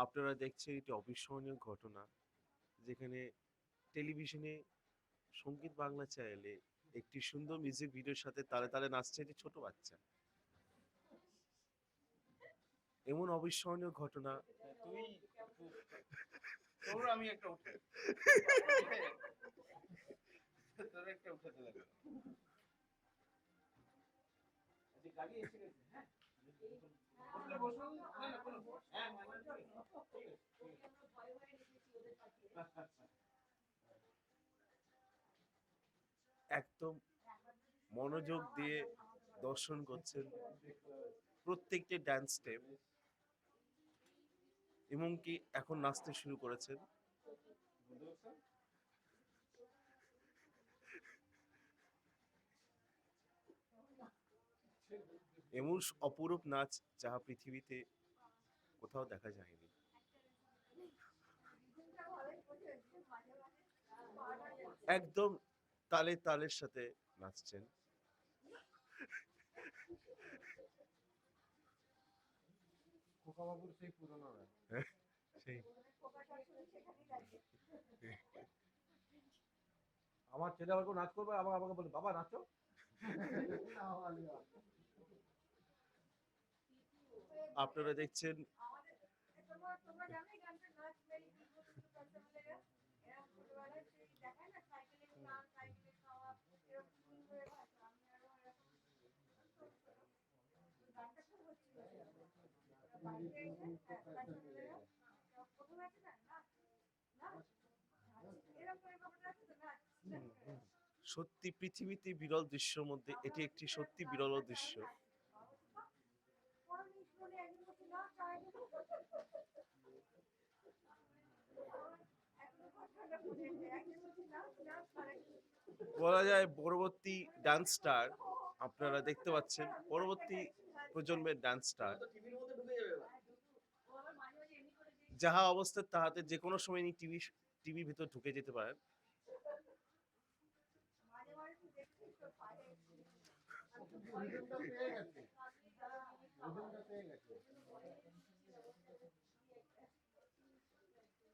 আপনারা দেখছেন এটি অবিস্মরণীয় ঘটনা, যেখানে টেলিভিশনে সঙ্গীত বাংলা চ্যানেলে একটি সুন্দর মিউজিক ভিডিওর সাথে তালে তালে নাচছে একটি ছোট বাচ্চা। এমন অবিস্মরণীয় ঘটনা তুই তোর আমি একটা উঠে তোর একটা উঠাতে লাগবে। গাড়ি এসে গেছে। হ্যাঁ বসলে বসুন। না না কোনো হ্যাঁ একদম মনোযোগ দিয়ে দর্শন করছেন প্রত্যেকটি ডান্স স্টেপ, এমনকি এখন নাচতে শুরু করেছেন। এমন অপরূপ নাচ যাহা পৃথিবীতে কোথাও দেখা যায়নি। একদম তালে তালের সাথে নাচছেন। খোকাবাবুর সেই পুরনো সেই আমার ছেলে আবার নাচ করবে, আবার আমাকে বলে বাবা নাচো। আপনারা দেখছেন সত্যি পৃথিবীতে বিরল দৃশ্যের মধ্যে এটি একটি সত্যি বিরল দৃশ্য। বলা যায় পরবর্তী ডান্স স্টার আপনারা দেখতে পাচ্ছেন, পরবর্তী প্রজন্মের ডান্স স্টার যাহা অবস্থা তাহাতে যে কোনো সময় টিভির ভিতর ঢুকে যেতে পারেন।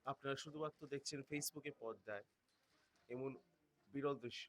আপনারা শুধুমাত্র দেখছেন ফেসবুকে পর্দায় এমন বিরল দৃশ্য।